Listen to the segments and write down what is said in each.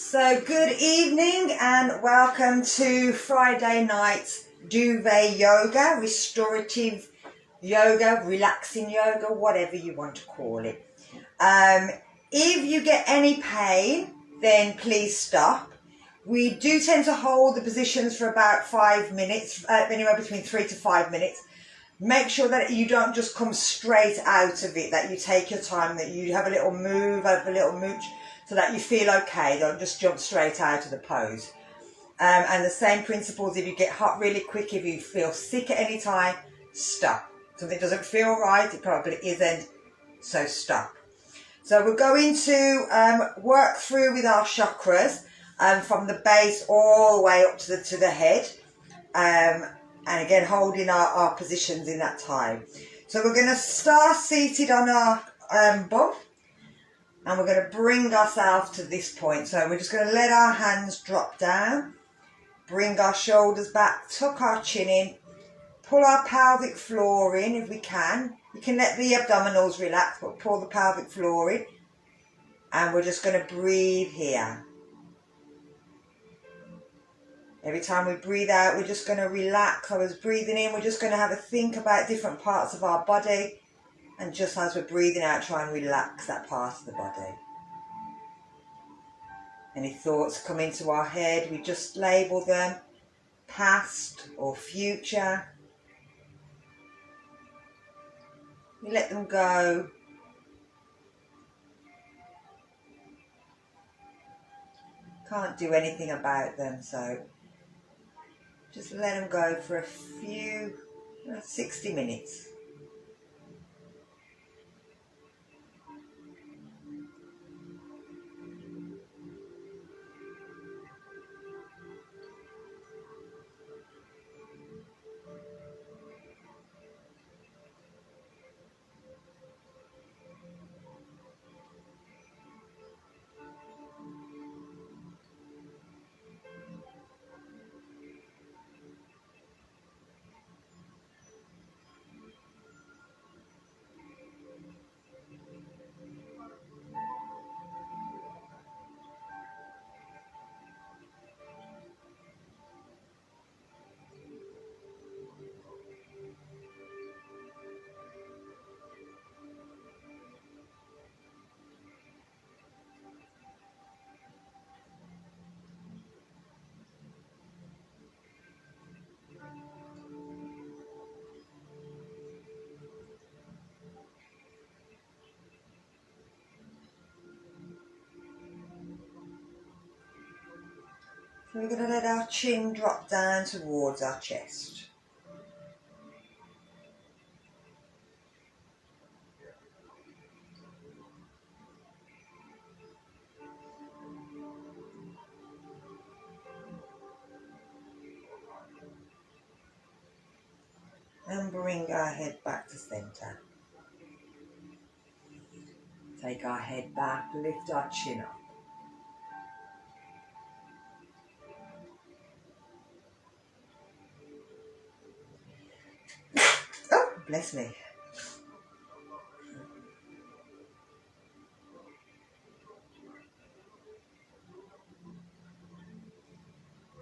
So good evening and welcome to Friday night Duvet yoga, restorative yoga, relaxing yoga, whatever you want to call it. If you get any pain, then please stop. We do tend to hold the positions for about 5 minutes, anywhere between 3 to 5 minutes. Make sure that you don't just come straight out of it, that you take your time, that you have a little move, have a little mooch, so that you feel okay. Don't just jump straight out of the pose. And the same principles, if you get hot really quick, if you feel sick at any time, stop. Something doesn't feel right, it probably isn't, so stop. So we're going to work through with our chakras from the base all the way up to the head. And again, holding our positions in that time. So we're going to start seated on our bum. And we're going to bring ourselves to this point. So we're just going to let our hands drop down. Bring our shoulders back. Tuck our chin in. Pull our pelvic floor in if we can. You can let the abdominals relax, but pull the pelvic floor in. And we're just going to breathe here. Every time we breathe out, we're just going to relax. I was breathing in, we're just going to have a think about different parts of our body. And just as we're breathing out, try and relax that part of the body. Any thoughts come into our head, we just label them past or future. We let them go. Can't do anything about them, so just let them go for a few, 60 minutes. So we're going to let our chin drop down towards our chest. And bring our head back to centre. Take our head back, lift our chin up. Oh, bless me.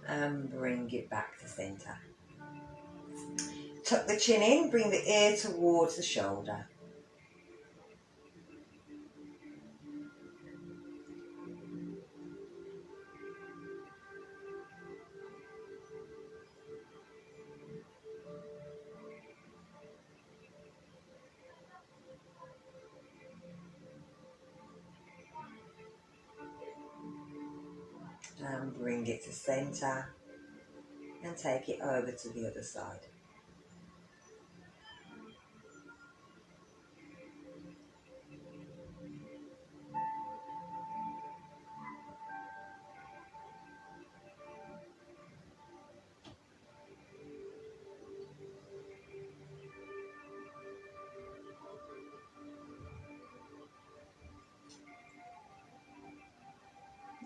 And bring it back to centre. Tuck the chin in, bring the ear towards the shoulder. And bring it to centre and take it over to the other side.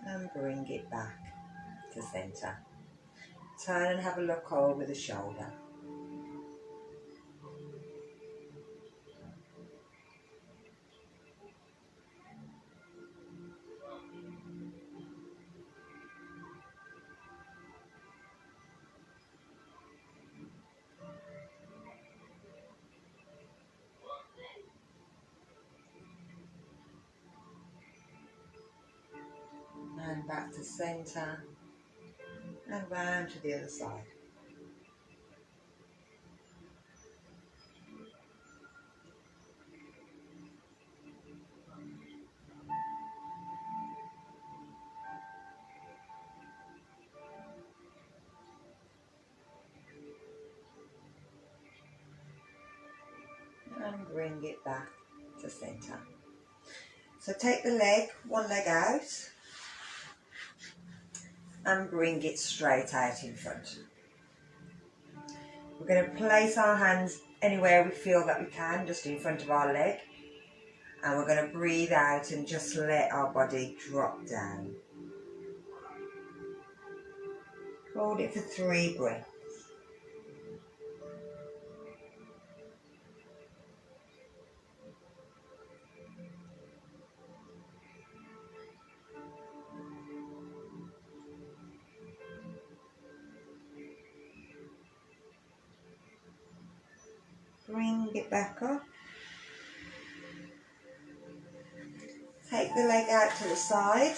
And bring it back to centre. Turn and have a look over the shoulder. and back to centre and round to the other side. And bring it back to centre. So take the leg, one leg out, and bring it straight out in front. We're going to place our hands anywhere we feel that we can, just in front of our leg. And we're going to breathe out and just let our body drop down. Hold it for 3 breaths. Bring it back up. Take the leg out to the side.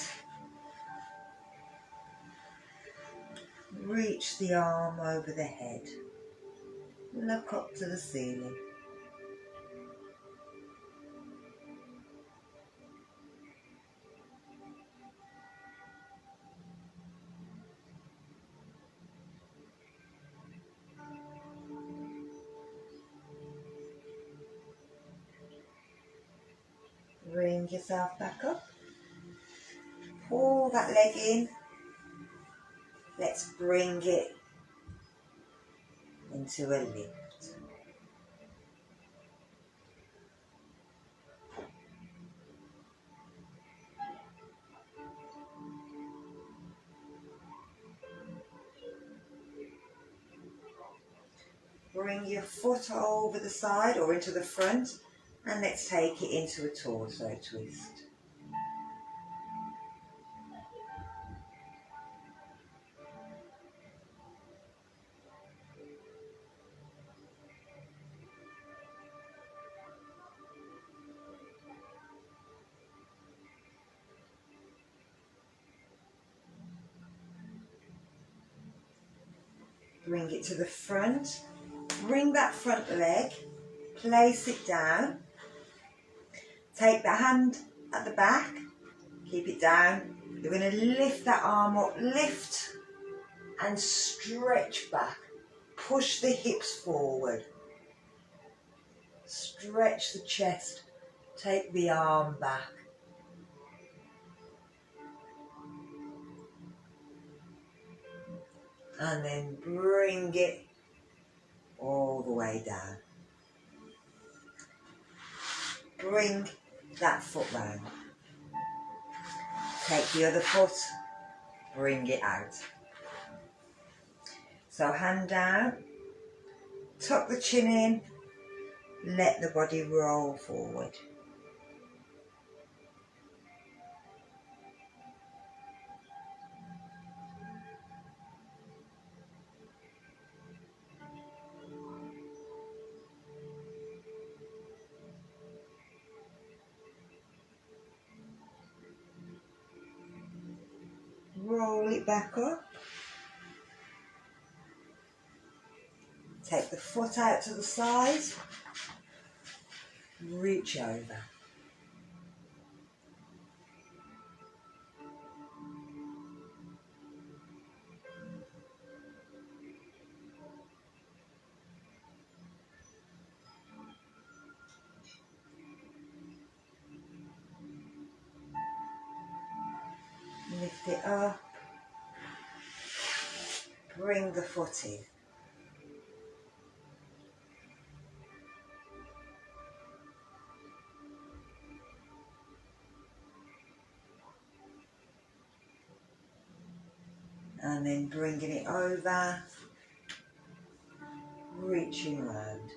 Reach the arm over the head. Look up to the ceiling. Bring yourself back up. Pull that leg in. Let's bring it into a lift. Bring your foot over the side or into the front, and let's take it into a torso twist. Bring it to the front. Bring that front leg, place it down. Take the hand at the back, keep it down. You're going to lift that arm up, lift and stretch back. Push the hips forward. Stretch the chest, take the arm back. And then bring it all the way down. Bring that foot round. Take the other foot, bring it out. So hand down, tuck the chin in, let the body roll forward. Roll it back up. Take the foot out to the side. Reach over. Lift it up. Bring the foot in. And then bringing it over, reaching round.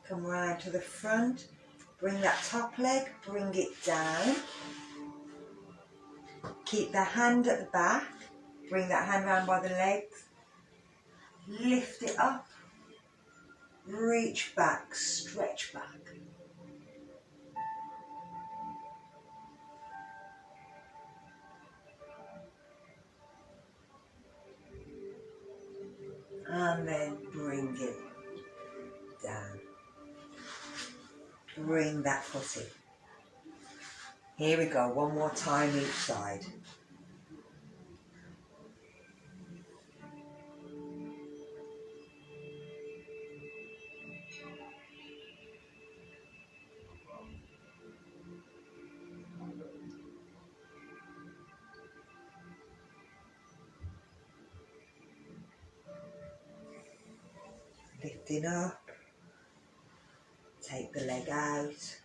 Come round to the front, bring that top leg, bring it down, Keep the hand at the back. Bring that hand round by the legs. Lift it up. Reach back, stretch back. And then bring it down. Bring that foot in. Here we go, one more time each side. Lifting up. Take the leg out.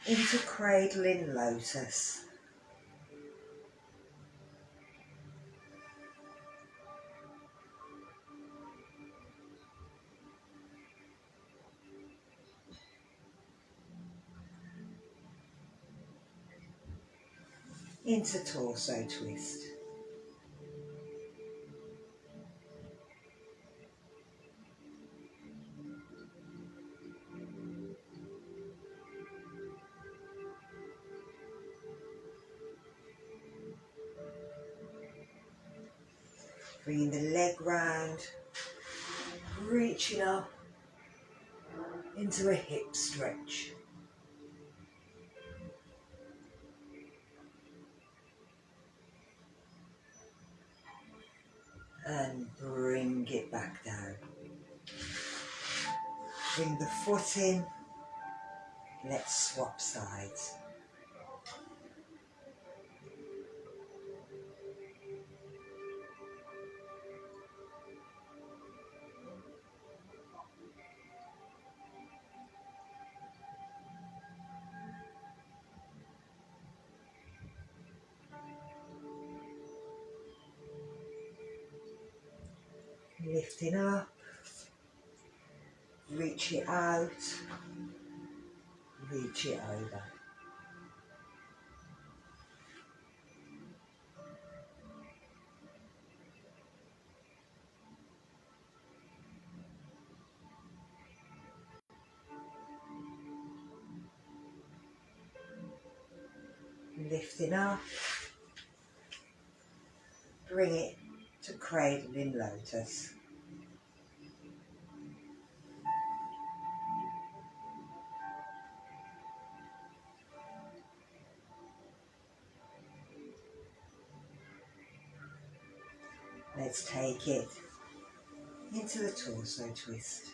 Into cradling lotus. Into torso twist. Bringing the leg round, reaching up into a hip stretch. And bring it back down. Bring the foot in. Let's swap sides. Lifting up, reach it out, reach it over. Lifting up, bring it to cradling lotus. Let's take it into the torso twist.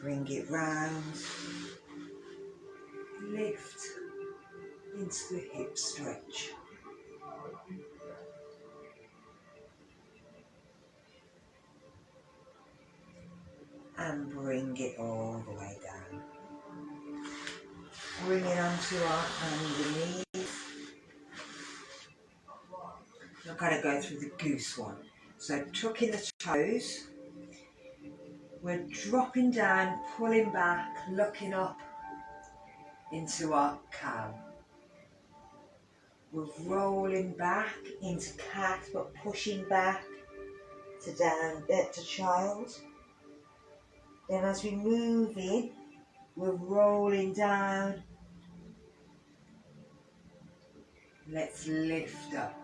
Bring it round, lift into the hip stretch. And bring it all the way down. Bring it onto our underneath. I'm going to go through the goose one. So tuck in the toes. We're dropping down, pulling back, looking up into our cow. We're rolling back into cat, but pushing back to down, to child. Then as we move in, we're rolling down. Let's lift up.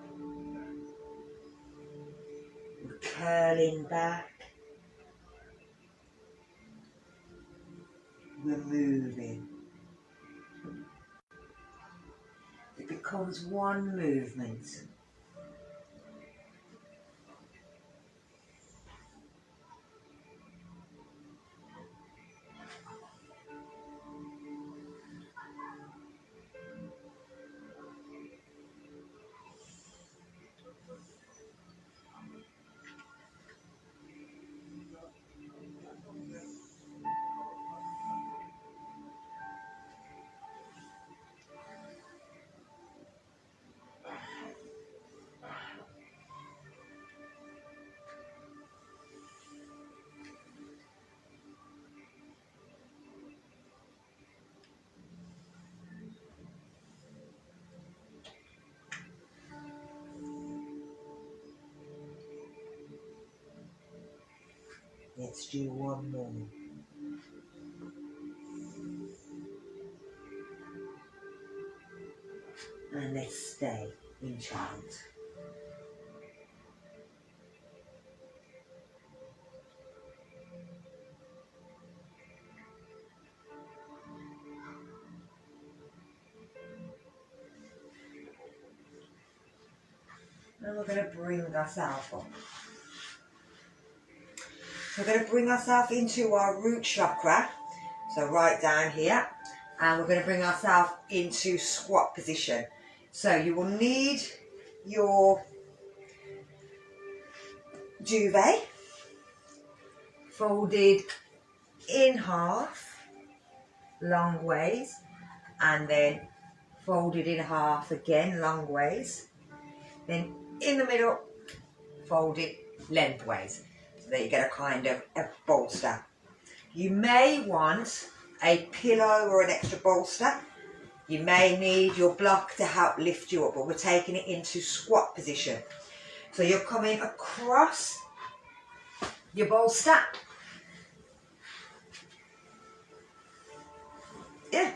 We're curling back. We're moving. It becomes one movement. Let's do one more. And let's stay in child. And we're going to bring ourselves up. So we're going to bring ourselves into our root chakra. So right down here. And we're going to bring ourselves into squat position. So you will need your duvet folded in half, long ways, and then folded in half again, long ways. Then in the middle, fold it lengthways, so that you get a kind of a bolster. You may want a pillow or an extra bolster. You may need your block to help lift you up, but we're taking it into squat position. So you're coming across your bolster. Yeah.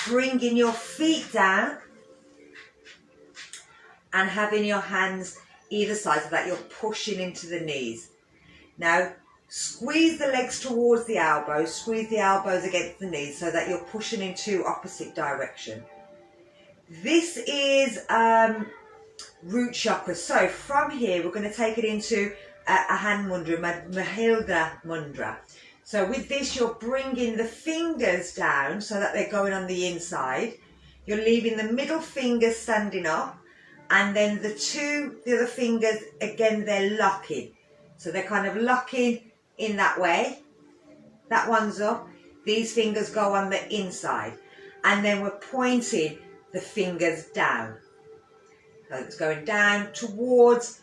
Bringing your feet down and having your hands either side so that you're pushing into the knees. Now, squeeze the legs towards the elbows, squeeze the elbows against the knees so that you're pushing into opposite direction. This is root chakra. So from here, we're going to take it into a hand mudra, Mahilda mudra. So with this, you're bringing the fingers down so that they're going on the inside. You're leaving the middle finger standing up, and then the other fingers, again, they're locking. So they're kind of locking in that way. That one's up. These fingers go on the inside. And then we're pointing the fingers down. So it's going down towards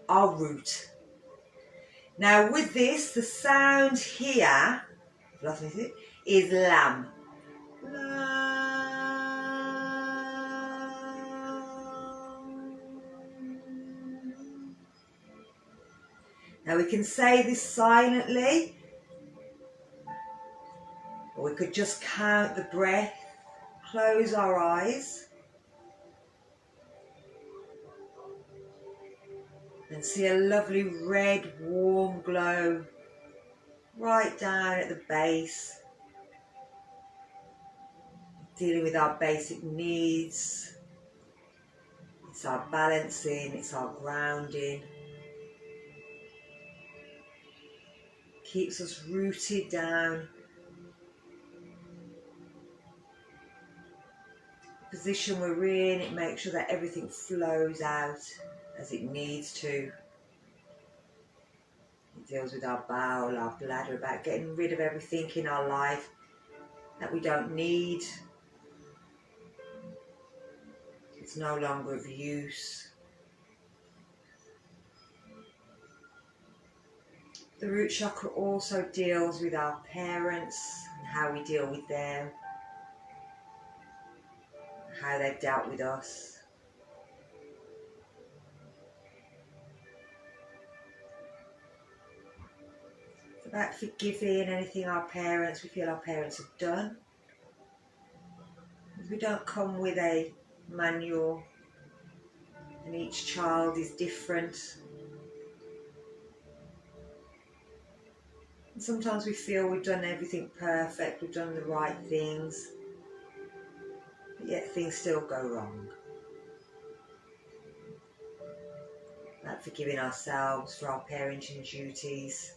our root. Now with this, the sound here is lam. Now we can say this silently, or we could just count the breath, close our eyes, and see a lovely red warm glow right down at the base, dealing with our basic needs. It's our balancing, it's our grounding. Keeps us rooted down. The position we're in, it makes sure that everything flows out as it needs to. It deals with our bowel, our bladder, about getting rid of everything in our life that we don't need. It's no longer of use. The root chakra also deals with our parents and how we deal with them, how they've dealt with us. It's about forgiving anything we feel our parents have done. We don't come with a manual, and each child is different. And sometimes we feel we've done everything perfect, we've done the right things, but yet things still go wrong. About forgiving ourselves for our parenting duties.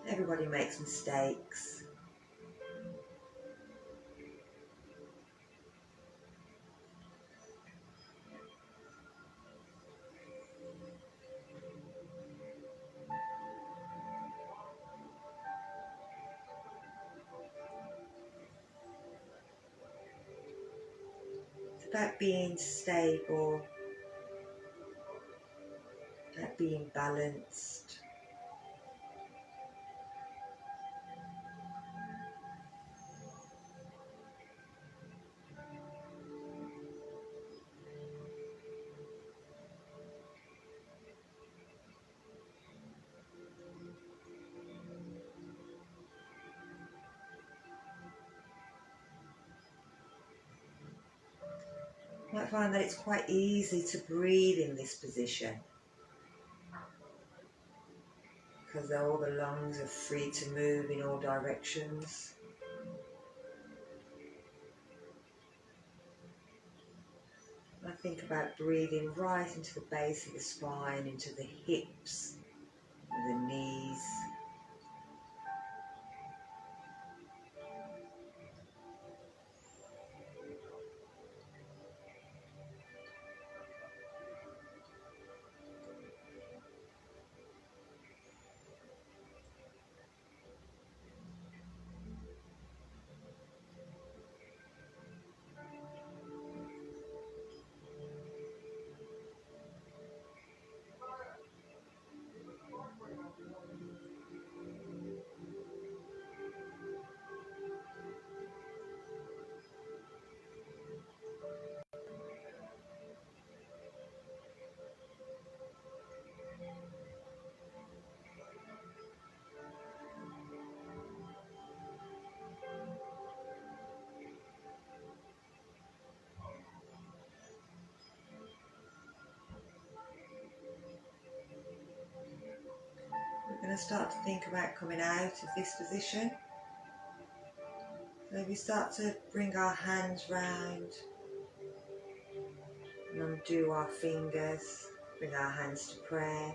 Everybody makes mistakes. It's about being stable, about being balanced. find that it's quite easy to breathe in this position because all the lungs are free to move in all directions. I think about breathing right into the base of the spine, into the hips, and the knees. We're going to start to think about coming out of this position. So we start to bring our hands round and undo our fingers, bring our hands to prayer.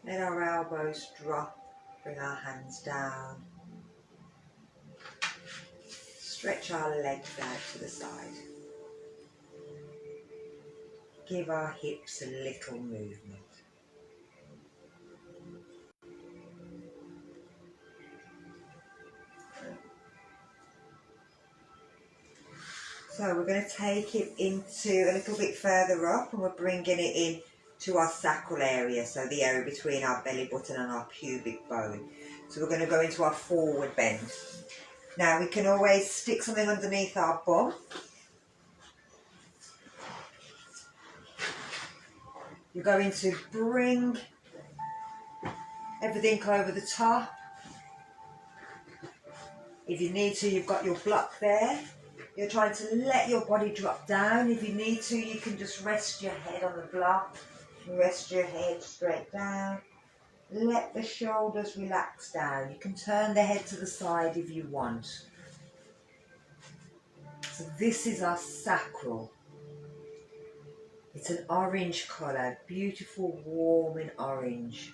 Let our elbows drop, bring our hands down. Stretch our legs out to the side. Give our hips a little movement. So we're going to take it into a little bit further up, and we're bringing it in to our sacral area, so the area between our belly button and our pubic bone. So we're going to go into our forward bend. Now we can always stick something underneath our bum. You're going to bring everything over the top. If you need to, you've got your block there. You're trying to let your body drop down. If you need to, you can just rest your head on the block. Rest your head straight down. Let the shoulders relax down. You can turn the head to the side if you want. So this is our sacral. It's an orange colour, beautiful, warm and orange.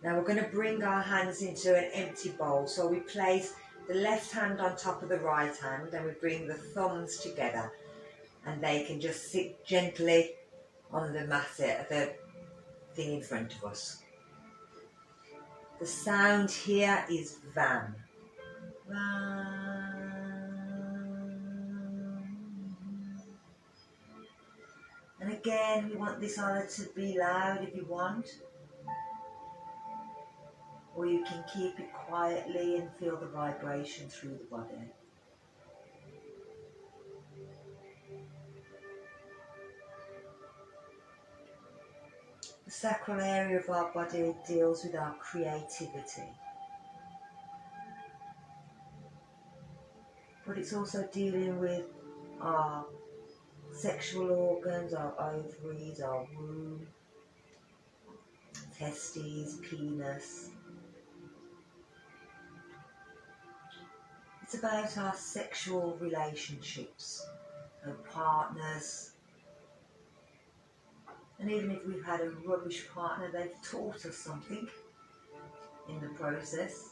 Now we're going to bring our hands into an empty bowl. So we place the left hand on top of the right hand, and we bring the thumbs together, and they can just sit gently on the mat, the thing in front of us. The sound here is Vam. And again, we want this either to be loud if you want, or you can keep it quietly and feel the vibration through the body. The sacral area of our body deals with our creativity, but it's also dealing with our sexual organs, our ovaries, our womb, testes, penis. It's about our sexual relationships, our partners, and even if we've had a rubbish partner, they've taught us something in the process.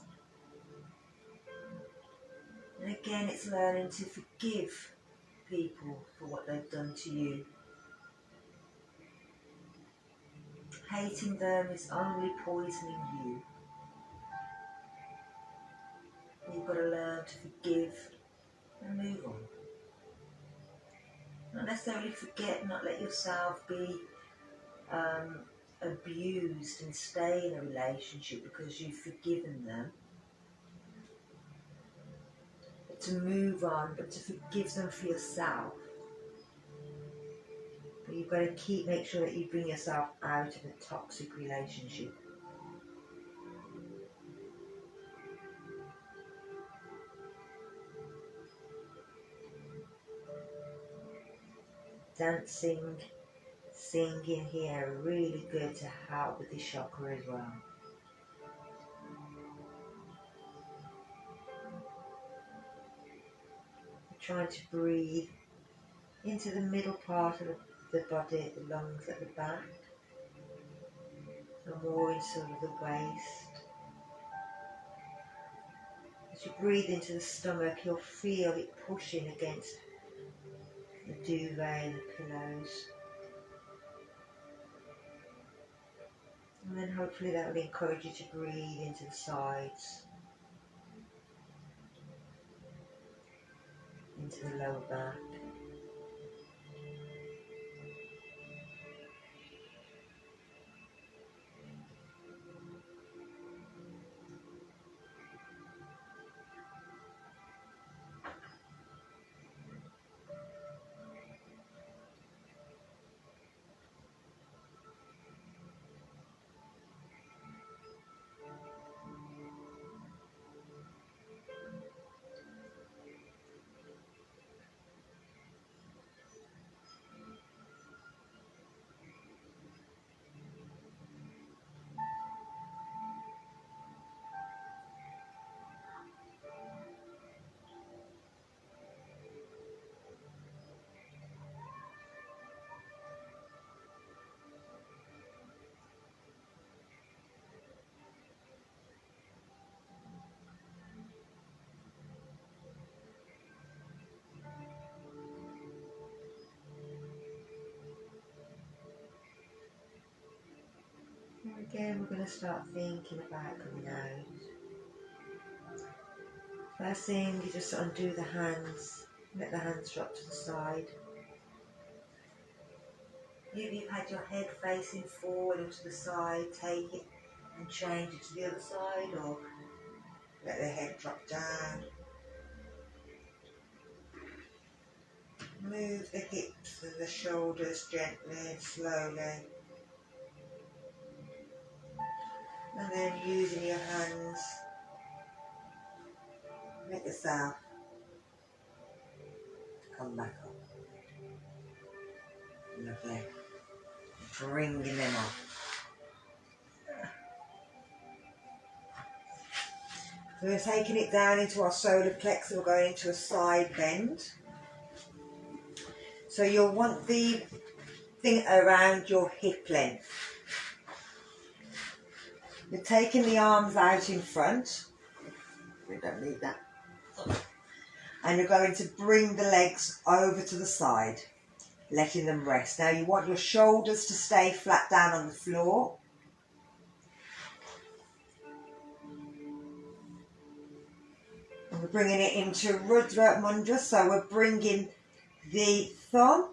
And again, it's learning to forgive people for what they've done to you. Hating them is only poisoning you. You've got to learn to forgive and move on. Not necessarily forget, not let yourself be abused and stay in a relationship because you've forgiven them. But to move on, but to forgive them for yourself. But you've got to make sure that you bring yourself out of a toxic relationship. dancing, singing here are really good to help with this chakra as well. Trying to breathe into the middle part of the body, the lungs at the back, and more into sort of the waist. As you breathe into the stomach, you'll feel it pushing against the duvet and the pillows. And then hopefully that will encourage you to breathe into the sides, into the lower back. And again, we're going to start thinking about coming out. First thing, you just undo the hands, let the hands drop to the side. If you've had your head facing forward or to the side, take it and change it to the other side, or let the head drop down. Move the hips and the shoulders gently and slowly. And then using your hands, let yourself come back up. Lovely. Bringing them up. So we're taking it down into our solar plexus. We're going into a side bend. So you'll want the thing around your hip length. You're taking the arms out in front. We don't need that. And you're going to bring the legs over to the side, letting them rest. Now you want your shoulders to stay flat down on the floor. And we're bringing it into Rudra Mudra. So we're bringing the thumb,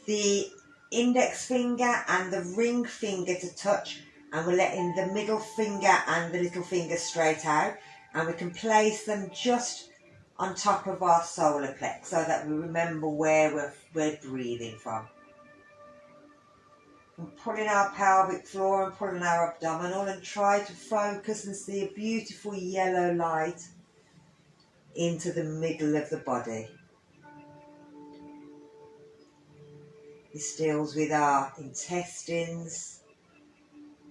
the index finger and the ring finger to touch, and we're letting the middle finger and the little finger straight out, and we can place them just on top of our solar plex so that we remember where we're breathing from. And pulling our pelvic floor and pulling our abdominal, and try to focus and see a beautiful yellow light into the middle of the body. This deals with our intestines,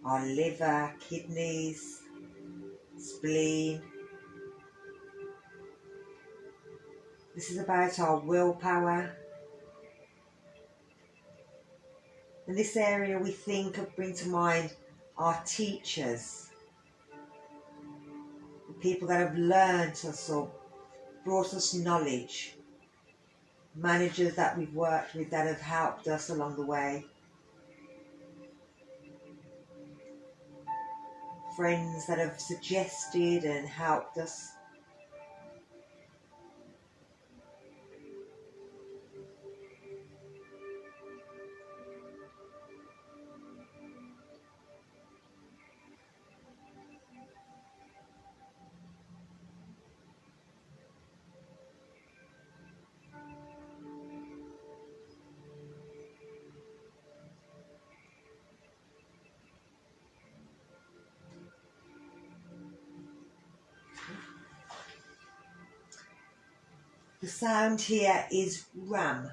our liver, kidneys, spleen. This is about our willpower. In this area we bring to mind our teachers, the people that have learned us or brought us knowledge, managers that we've worked with that have helped us along the way, friends that have suggested and helped us. The sound here is Ram.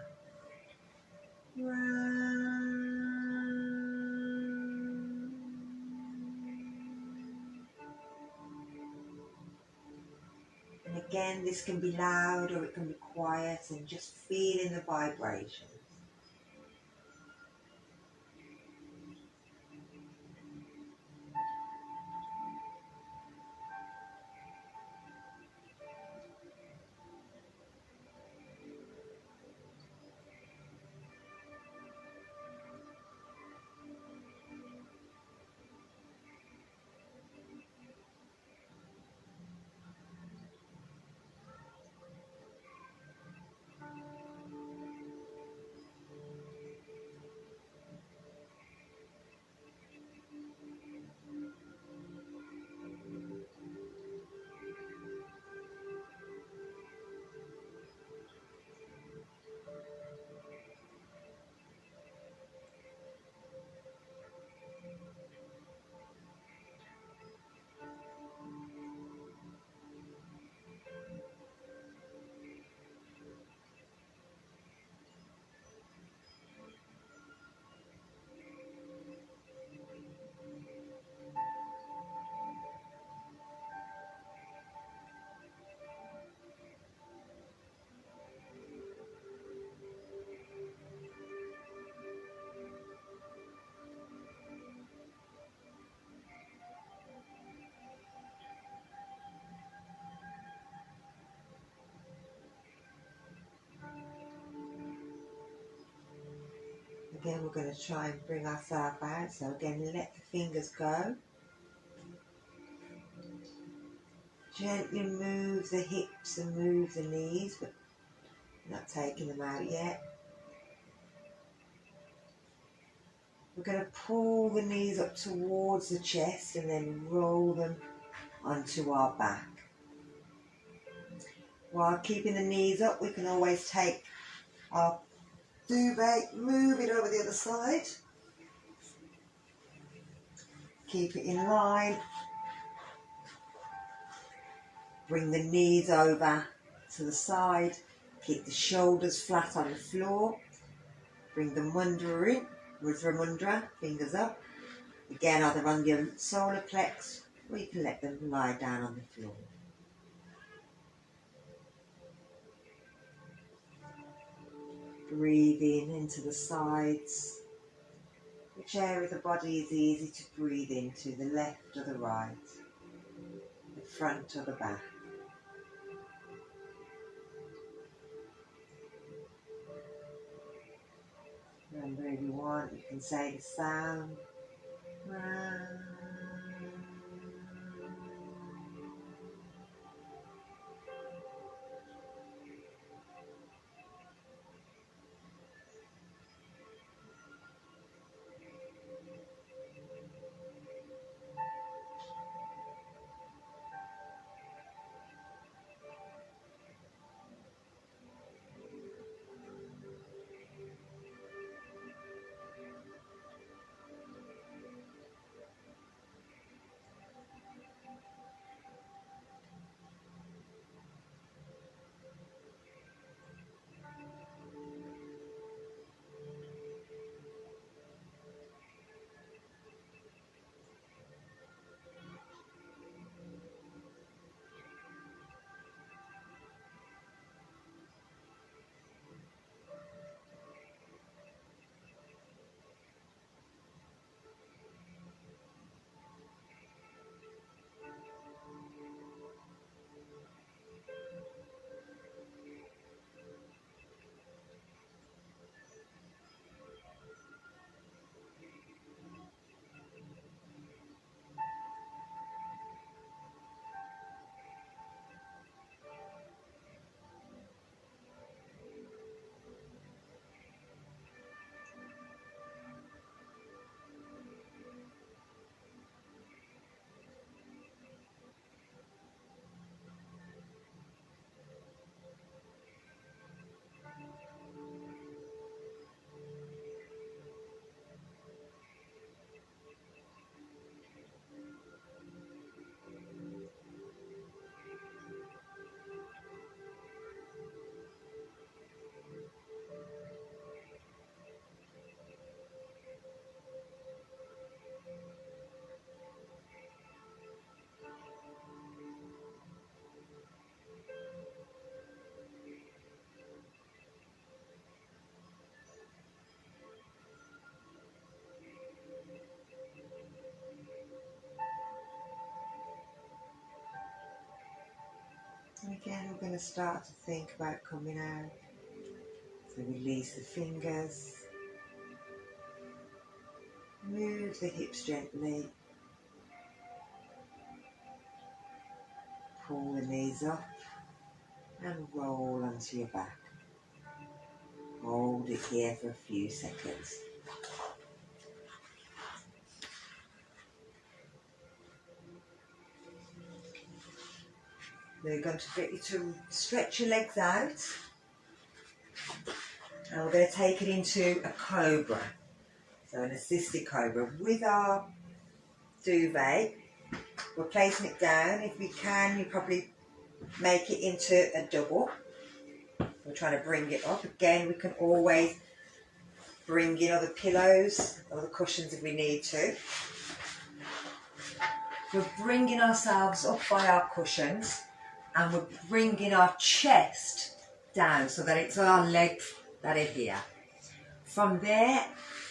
Again, this can be loud or it can be quiet, and just feeling the vibration. Again, we're going to try and bring ourselves out. So again, let the fingers go. Gently move the hips and move the knees, but not taking them out yet. We're going to pull the knees up towards the chest and then roll them onto our back. While keeping the knees up, we can always take our duvet, move it over the other side. Keep it in line. Bring the knees over to the side. Keep the shoulders flat on the floor. Bring the mudra in, Mudra Mudra, fingers up. Again, either on your solar plex, or you can let them lie down on the floor. Breathing into the sides. Which area of the body is easy to breathe into, the left or the right, the front or the back. Remember, if you want, you can say the sound. And again, we're going to start to think about coming out. So release the fingers. Move the hips gently. Pull the knees up and roll onto your back. Hold it here for a few seconds. We're going to get you to stretch your legs out. And we're going to take it into a cobra. So an assisted cobra with our duvet. We're placing it down. If we can, you probably make it into a double. We're trying to bring it up. Again, we can always bring in other pillows, other cushions if we need to. We're bringing ourselves up by our cushions and we're bringing our chest down so that it's our legs that are here. From there,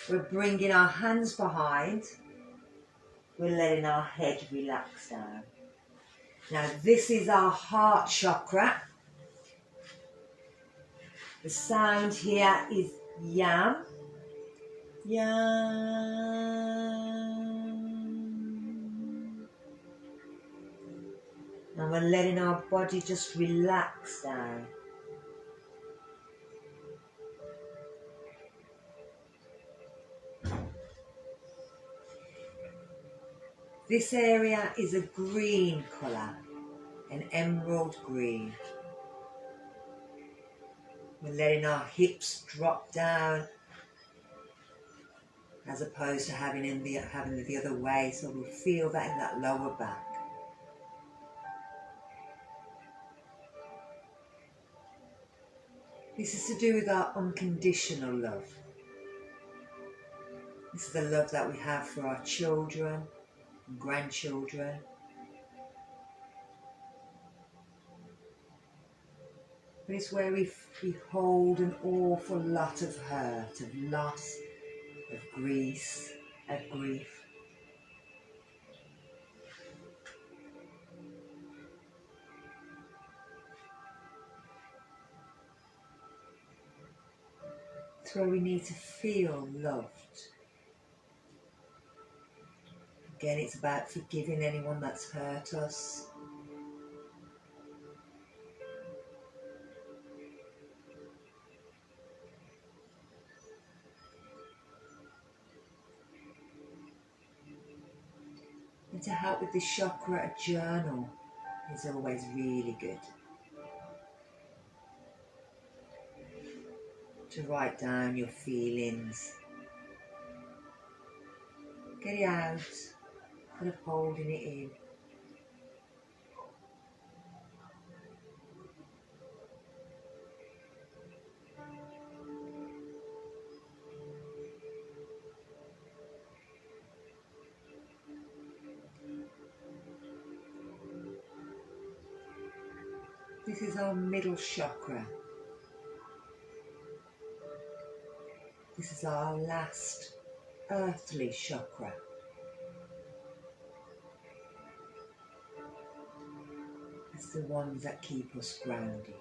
we're bringing our hands behind. We're letting our head relax down. Now this is our heart chakra. The sound here is yam. Yam. And we're letting our body just relax down. This area is a green colour, an emerald green. We're letting our hips drop down as opposed to having it the other way, so we'll feel that in that lower back. This is to do with our unconditional love. This is the love that we have for our children and grandchildren. But it's where we hold an awful lot of hurt, of loss, of grief, It's where we need to feel loved. Again, it's about forgiving anyone that's hurt us. And to help with this chakra, a journal is always really good. To write down your feelings. Get it out, kind of holding it in. This is our middle chakra. This is our last earthly chakra. It's the ones that keep us grounded.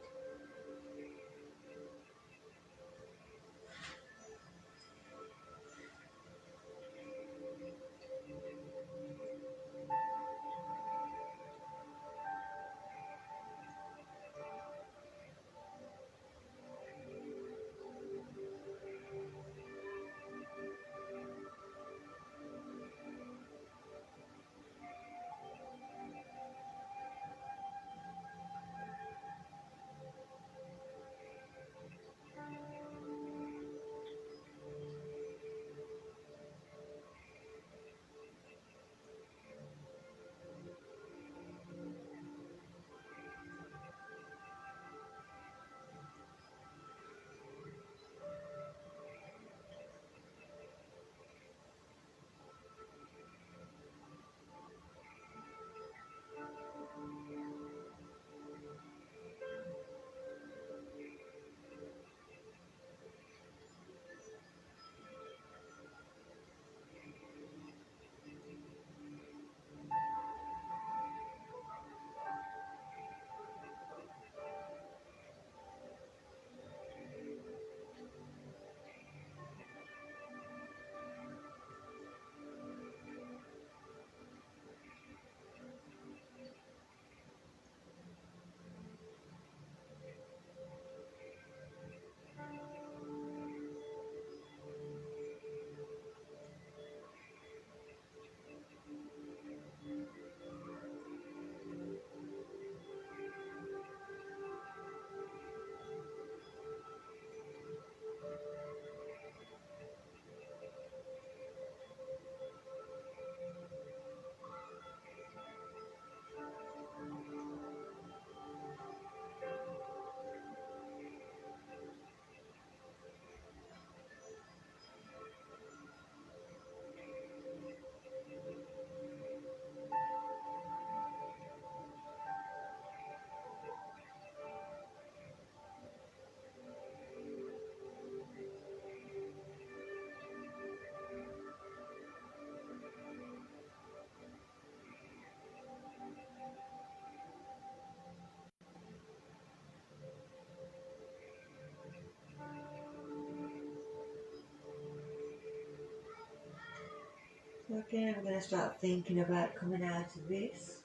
again, we're going to start thinking about coming out of this.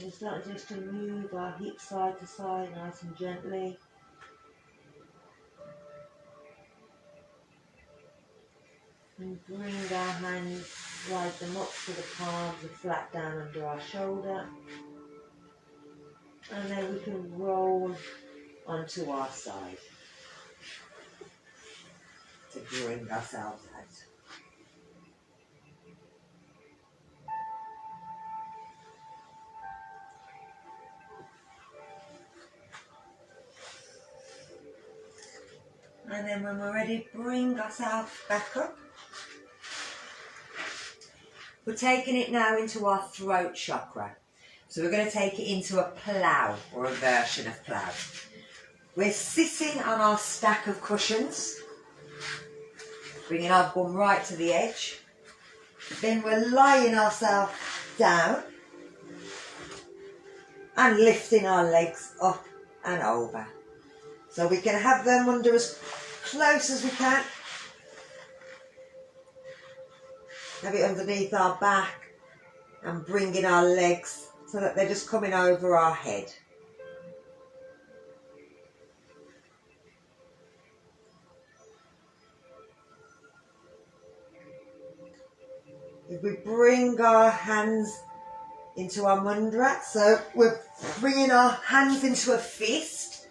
We'll start just to move our hips side to side, nice and gently. And bring our hands, slide them up to the palms and flat down under our shoulder. And then we can roll onto our side to bring ourselves out. And then when we're ready, bring ourselves back up. We're taking it now into our throat chakra. So we're going to take it into a plough, or a version of plough. We're sitting on our stack of cushions, bringing our bum right to the edge. Then we're lying ourselves down and lifting our legs up and over. So we can have them under as close as we can. Have it underneath our back and bringing our legs so that they're just coming over our head. If we bring our hands into our mudra, so we're bringing our hands into a fist,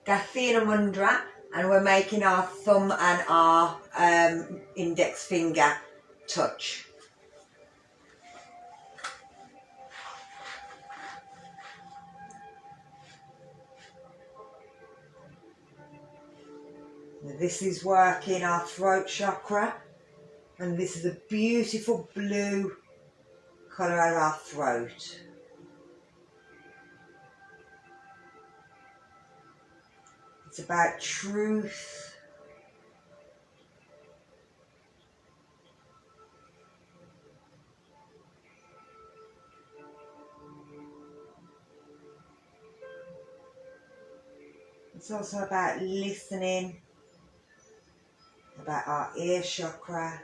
Gathina mudra, and we're making our thumb and our index finger touch. This is working our throat chakra, and this is a beautiful blue colour of our throat. It's about truth. It's also about listening, about our ear chakra.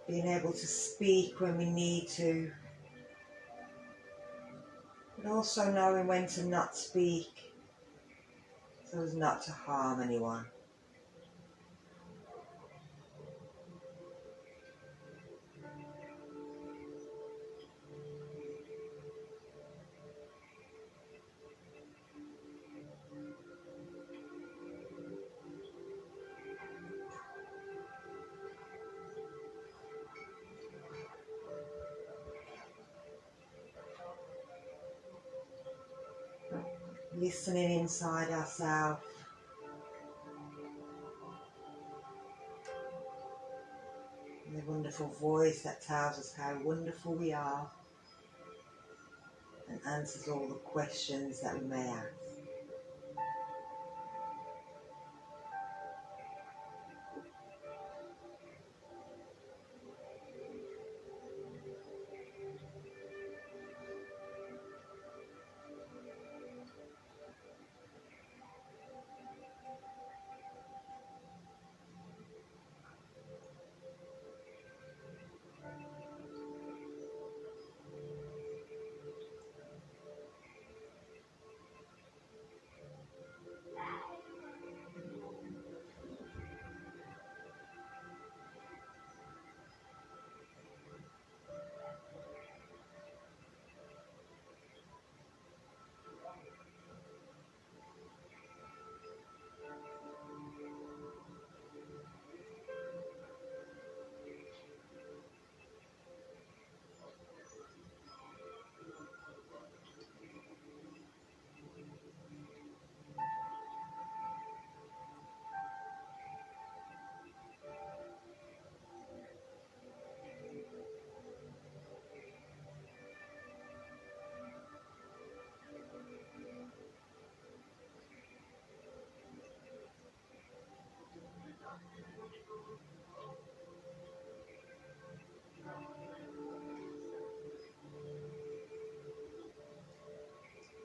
Being able to speak when we need to, but also knowing when to not speak so as not to harm anyone. Listening inside ourselves. The wonderful voice that tells us how wonderful we are and answers all the questions that we may ask.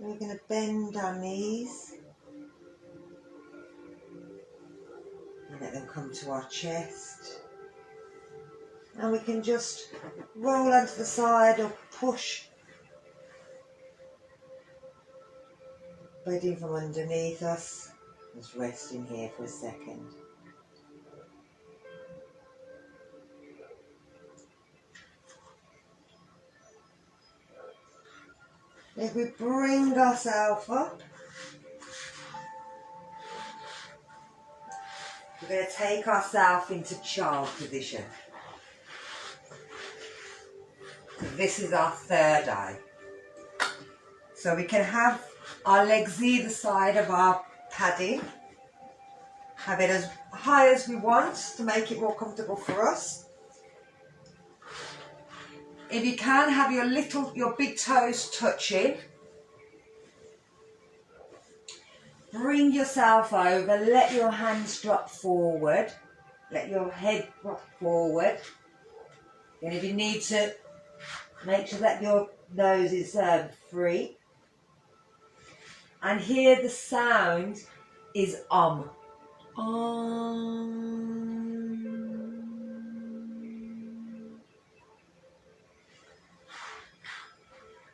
we're going to bend our knees and let them come to our chest. And we can just roll onto the side or push bedding from underneath us. Just resting here for a second. If we bring ourselves up, we're going to take ourselves into child position. So this is our third eye. So we can have our legs either side of our padding. Have it as high as we want to make it more comfortable for us. If you can, have your big toes touching. Bring yourself over, let your hands drop forward, let your head drop forward. And if you need to, make sure that your nose is free. And here the sound is Om.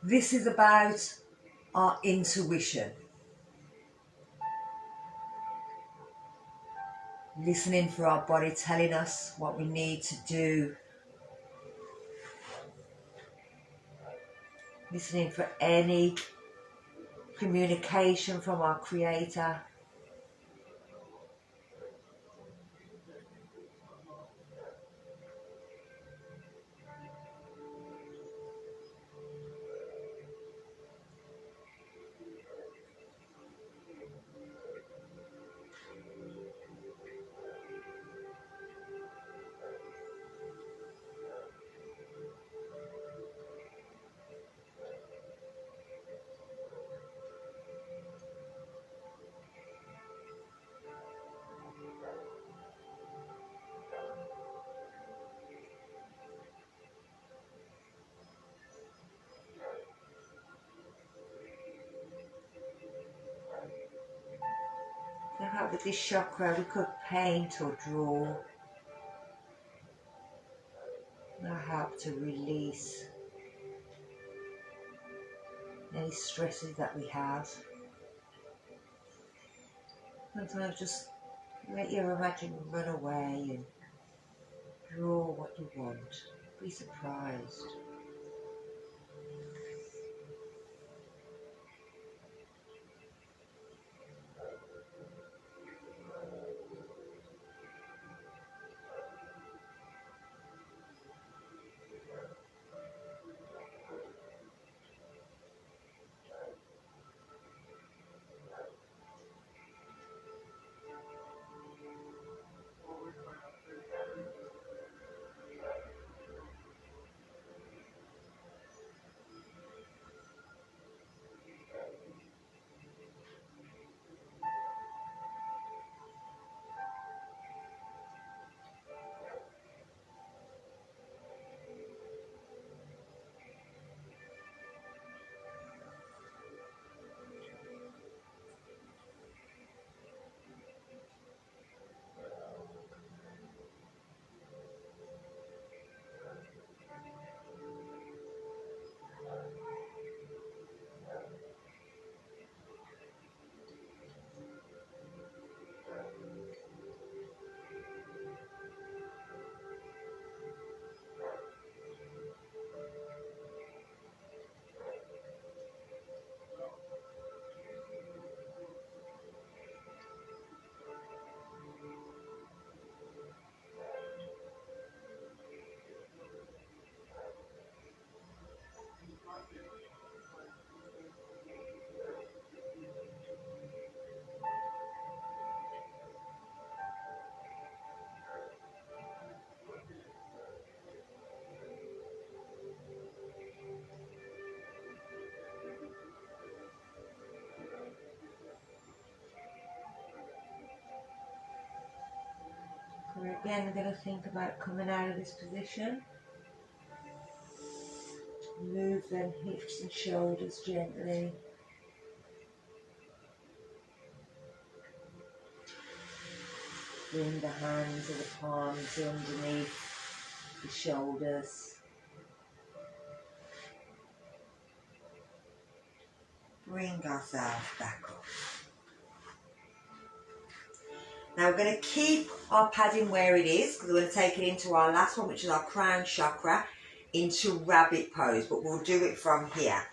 This is about our intuition. Listening for our body telling us what we need to do. Listening for any communication from our Creator. So how with this chakra we could paint or draw. That'll help to release any stresses that we have. Sometimes just let your imagination run away and draw what you want. Be surprised. So again, we're going to think about coming out of this position. Move them hips and shoulders gently. Bring the hands or the palms underneath the shoulders. Bring ourselves back up. Now we're going to keep our padding where it is because we're going to take it into our last one, which is our crown chakra, into rabbit pose, but we'll do it from here.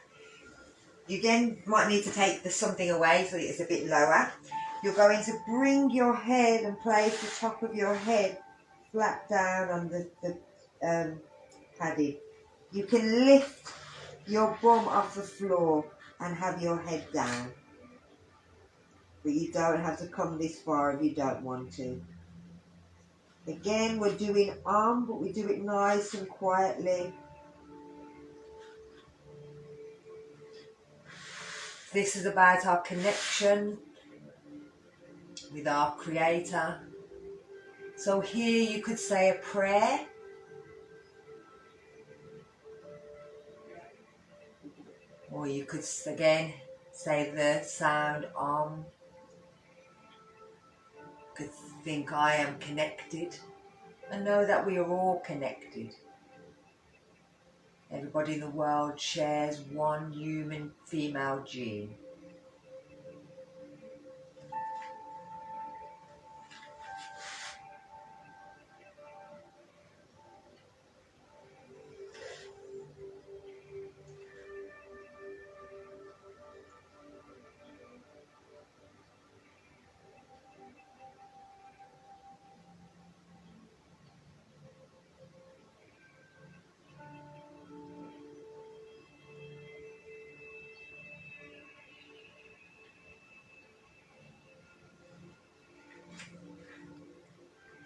You again might need to take something away so that it's a bit lower. You're going to bring your head and place the top of your head flat down on the padding. You can lift your bum off the floor and have your head down. But you don't have to come this far if you don't want to. Again, we're doing but we do it nice and quietly. This is about our connection with our Creator. So here you could say a prayer. Or you could, again, say the sound Om. You could think I am connected. And know that we are all connected. Everybody in the world shares one human female gene.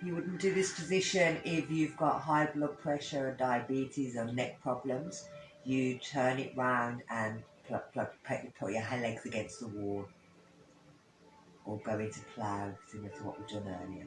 You wouldn't do this position if you've got high blood pressure or diabetes or neck problems. You turn it round and put your legs against the wall or go into plough, similar to what we've done earlier.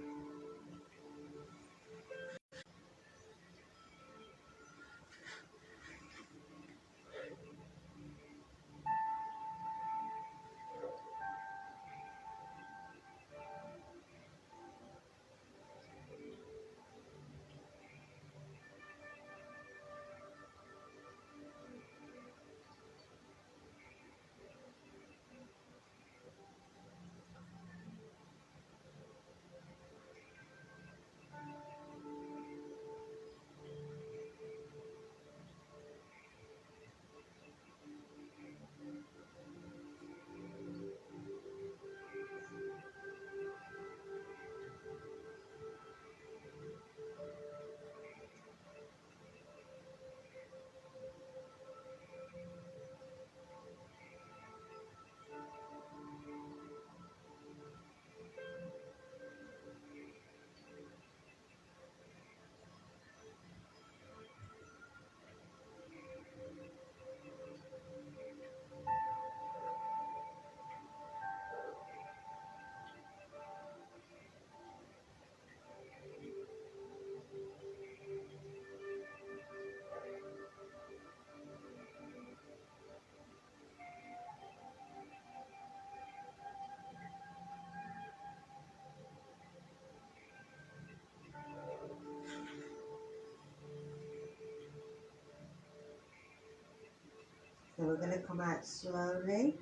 So we're going to come out slowly.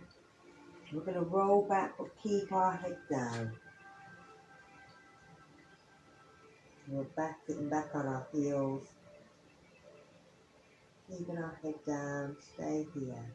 We're going to roll back but keep our head down. We're sitting back on our heels. Keeping our head down, stay here.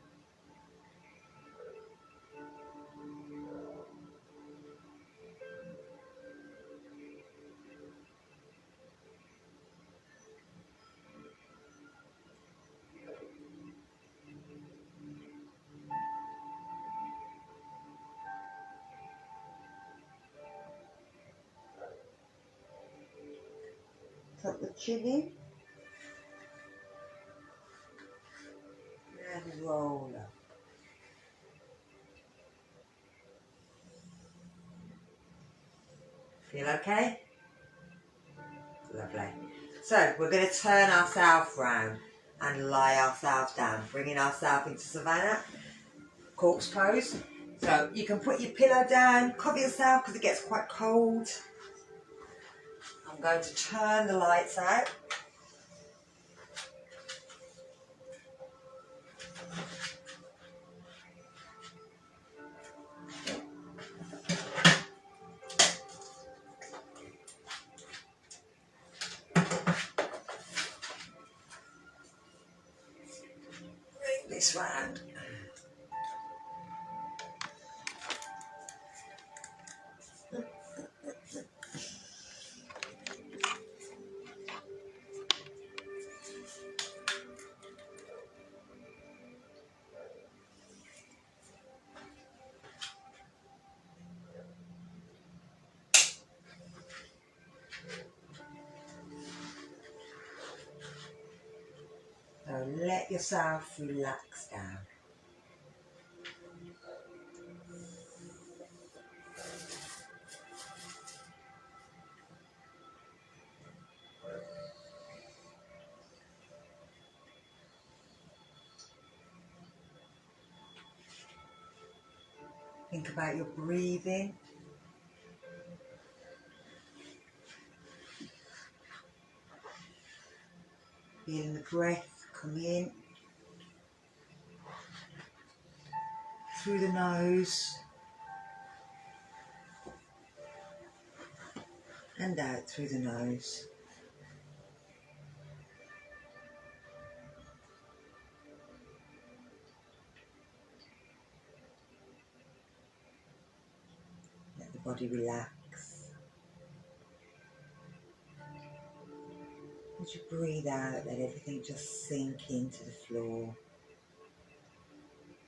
Tuck the chin in. And roll up. Feel okay? Lovely. So we're going to turn ourselves round and lie ourselves down, bringing ourselves into Savannah, corpse pose. So you can put your pillow down, cover yourself because it gets quite cold. I'm going to turn the lights out. Bring this round. So let yourself relax down. Think about your breathing. Feeling the breath come in through the nose and out through the nose. Let the body relax. As you breathe out, let everything just sink into the floor.